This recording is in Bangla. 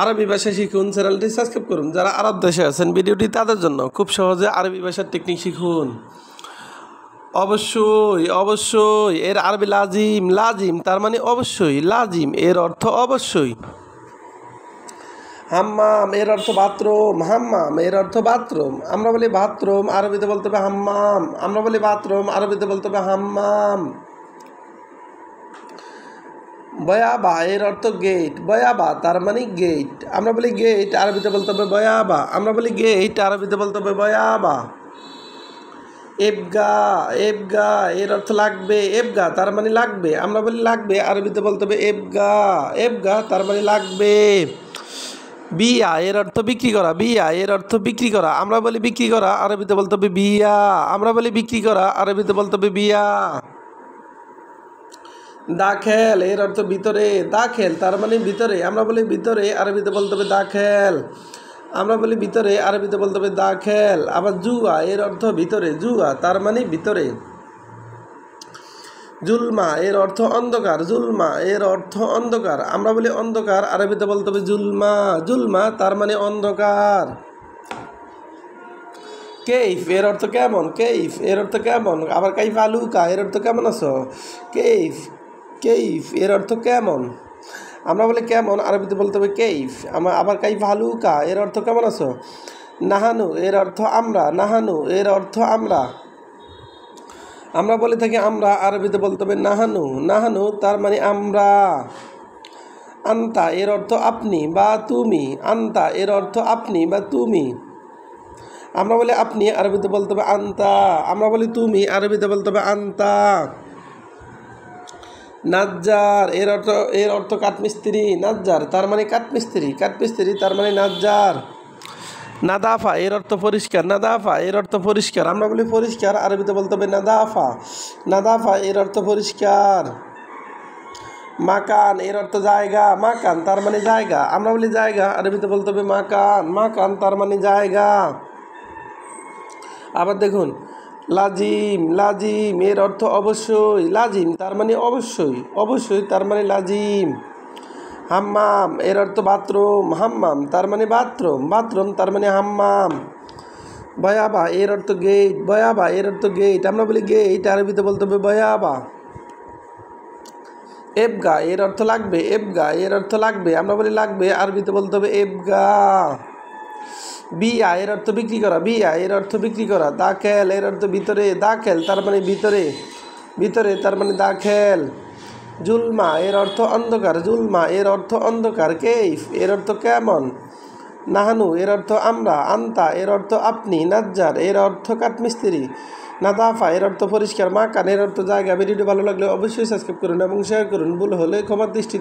আরবি ভাষা শিখুন চ্যানেলটি সাবস্ক্রাইব করুন। যারা আরব দেশে আছেন ভিডিওটি তাদের জন্য, খুব সহজে আরবি ভাষার টেকনিক শিখুন। অবশ্যই এর আরবি লাজিম তার মানে অবশ্যই, লাজিম এর অর্থ অবশ্যই। হাম্মাম এর অর্থ বাথরুম, হাম্মাম এর অর্থ বাথরুম। আমরা বলি বাথরুম, আরবিতে বলতে হবে হাম্মাম। আমরা বলি বাথরুম, আরবিতে বলতে হবে হাম্মাম। বয়াবা এর অর্থ গেট, বয়াবা তার মানে গেট। আমরা বলি গেট, আরবিতে বলতে হবে বয়াবা। আমরা বলি গেট, আরবিতে বলতে হবে বয়াবা। এবগা এর অর্থ লাগবে, এবগা তার মানে লাগবে। আমরা বলি লাগবে, আরবিতে বলতে হবে এবগা তার মানে লাগবে। বিয়া এর অর্থ বিক্রি করা, বিয়া এর অর্থ বিক্রি করা। আমরা বলি বিক্রি করা, আরবিতে বলতে হবে বিয়া। আমরা বলি বিক্রি করা, আরবিতে বলতে হবে বিয়া। দাখেল এর অর্থ ভিতরে, দাখেল তার মানে ভিতরে। আমরা বলি ভিতরে, আরবিতে বলতে হবে দাখেল। আমরা বলি ভিতরে, আরবিতে বলতে হবে দাখেল। আবার জুয়া এর অর্থ ভিতরে, জুয়া তার মানে ভিতরে। জুলমা এর অর্থ অন্ধকার, জুলমা এর অর্থ অন্ধকার। আমরা বলি অন্ধকার, আরবিতে বলতে হবে জুলমা তার মানে অন্ধকার। কেইফ এর অর্থ কেমন, কেইফ এর অর্থ কেমন। আবার কাইফ আলুকা এর অর্থ কেমন আছো। কেইফ এর অর্থ কেমন। আমরা বলি কেমন, আরবিতে বলতে হবে কেইফ। আবার কাইফ আলুকা এর অর্থ কেমন আছো। নাহানু এর অর্থ আমরা, নাহানু এর অর্থ আমরা। আমরা বলে থাকি আমরা, আরবিতে বলতে হবে নাহানু তার মানে আমরা। আন্তা এর অর্থ আপনি বা তুমি, আন্তা এর অর্থ আপনি বা তুমি। আমরা বলি আপনি, আরবিতে বলতে হবে আন্তা। আমরা বলি তুমি, আরবিতে বলতে হবে আন্তা। নাজ্জার এর অর্থ কাঠমিস্ত্রি, নাজ্জার তার মানে কাঠমিস্ত্রি তার মানে নাজ্জার। নাদাফা এর অর্থ পরিষ্কার, নাদাফা এর অর্থ পরিষ্কার। আমরা বলি পরিষ্কার, আরবিতে বলতে হবে নাদাফা এর অর্থ পরিষ্কার। মাকান এর অর্থ জায়গা, মাকান তার মানে জায়গা। আমরা বলি জায়গা, আরবিতে বলতে হবে মাকান তার মানে জায়গা। আবার দেখুন লাজিম এর অর্থ অবশ্যই, লাজিম তার মানে অবশ্যই তার মানে লাজিম। হাম্মাম এর অর্থ বাথরুম, হাম্মাম তার মানে বাথরুম তার মানে হাম্মাম। বয়াবা এর অর্থ গেট, আমরা বলি গেট, আরবিতে বলতে হবে বয়াবা। এবগা এর অর্থ লাগবে, আমরা বলি লাগবে, আরবিতে বলতে হবে এবগা। বিয়া এর অর্থ বিক্রি করা, দাখেল এর অর্থ ভিতরে, দাখেল তার মানে ভিতরে তার মানে দাখেল। জুলমা এর অর্থ অন্ধকার, কেইফ এর অর্থ কেমন। নাহানু এর অর্থ আমরা, আন্তা এর অর্থ আপনি, নাজ্জার এর অর্থ কাঠমিস্ত্রি, নাদাফা এর অর্থ পরিষ্কার, মাকান এর অর্থ জায়গা। ভিডিওটি ভালো লাগলে অবশ্যই সাবস্ক্রাইব করুন এবং শেয়ার করুন। ভুল হলে ক্ষমার দৃষ্টিতে